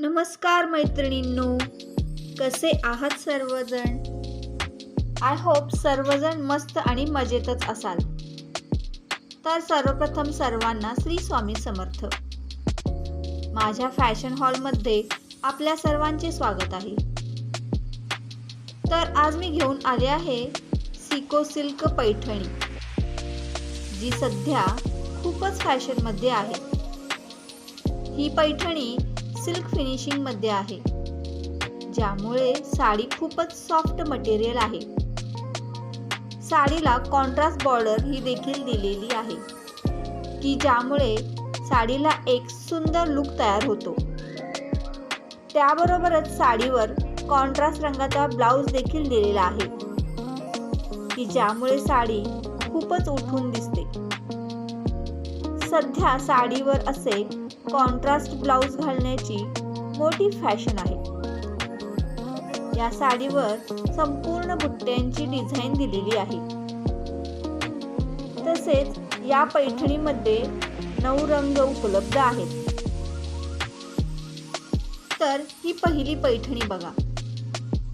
नमस्कार मैत्रिणींनो, कसे आहात सर्वजण? आय होप सर्वजण मस्त आणि मजेतच असाल. तर सर्वप्रथम सर्वांना श्री स्वामी समर्थ. माझ्या फॅशन हॉलमध्ये आपल्या सर्वांचे स्वागत आहे. तर आज मी घेऊन आले आहे सिको सिल्क पैठणी, जी सध्या खूपच फॅशनमध्ये आहे. ही पैठणी सिल्क फिनिशिंग मध्ये आहे, ज्यामुळे साडी खूपच सॉफ्ट मटेरियल आहे. साडीला कॉन्ट्रास्ट बॉर्डर ही देखील दिलेली आहे, की ज्यामुळे साडीला एक सुंदर लुक तयार होतो. त्याबरोबरच साडीवर कॉन्ट्रास्ट रंगाचा ब्लाउज देखील दिलेला आहे, की ज्यामुळे साडी खूपच उठून दिसते. सध्या साडीवर असे कॉन्ट्रास्ट ब्लाउज घालण्याची मोठी फॅशन आहे. या साडीवर संपूर्ण बुट्ट्यांची डिझाईन दिलेली आहे. तसेच या पैठणीमध्ये 9 रंग उपलब्ध आहेत. तर ही पहिली पैठणी बघा.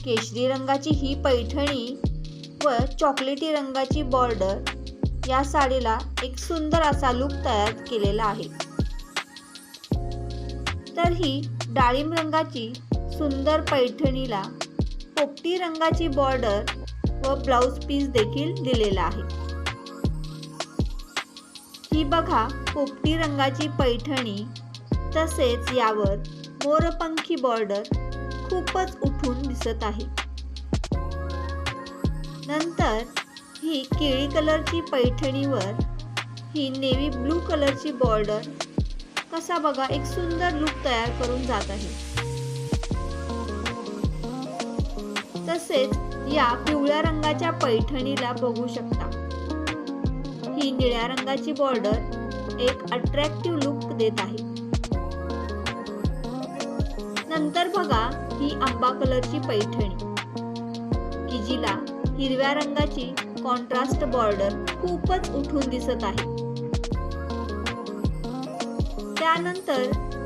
केशरी रंगाची ही पैठणी व चॉकलेटी रंगाची बॉर्डर या साडीला एक सुंदर असा लुक तयार केलेला आहे. तर ही डाळिंब रंगाची सुंदर पैठणीला पोपटी रंगाची बॉर्डर व ब्लाउज पीस देखील दिलेला आहे. ही बघा पोपटी रंगाची पैठणी, तसेच यावर मोरपंखी बॉर्डर खूपच उठून दिसत आहे. नंतर ही केळी कलरची पैठणीवर ही नेव्ही ब्लू कलरची बॉर्डर कसा बघा एक सुंदर लुक तयार करून जात आहे. तसेच या पिवळ्या रंगाच्या पैठणीला बघू शकता, ही निळ्या रंगाची बॉर्डर एक अट्रॅक्टिव्ह लुक देत आहे. नंतर बघा ही आंबा कलरची पैठणी, की जिला हिरव्या रंगाची कॉन्ट्रास्ट बॉर्डर खूपच उठून दिसत आहे. त्यानंतर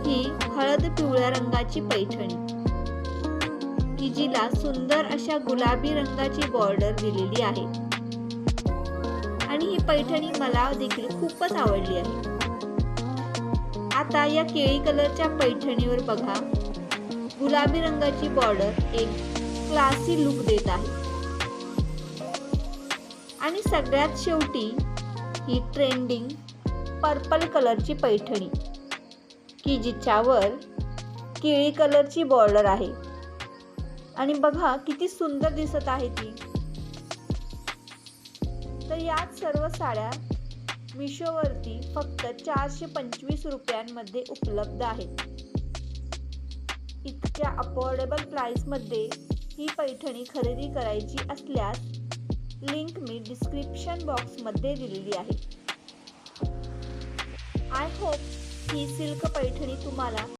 ही हळद पिवळ्या रंगाची पैठणी, की जिला सुंदर अशा गुलाबी रंगाची बॉर्डर दिलेली आहे. आणि ही पैठणी मला देखील खूपच आवडली आहे. आता या केळी कलरच्या पैठणीवर बघा गुलाबी रंगाची बॉर्डर एक क्लासी लुक देत आहे. आणि सगळ्यात शेवटी ही ट्रेंडिंग पर्पल कलरची पैठणी, की जिच्यावर केळी कलरची बॉर्डर आहे. आणि बघा किती सुंदर दिसत आहे ती. तर यात सर्व साड्या मिशोवरती फक्त 425 रुपयांमध्ये उपलब्ध आहेत. इतक्या अफोर्डेबल प्राइसमध्ये ही पैठणी खरेदी करायची असल्यास लिंक मी डिस्क्रिप्शन बॉक्समध्ये दिलेली आहे. I hope he silk Paithani तुम्हाला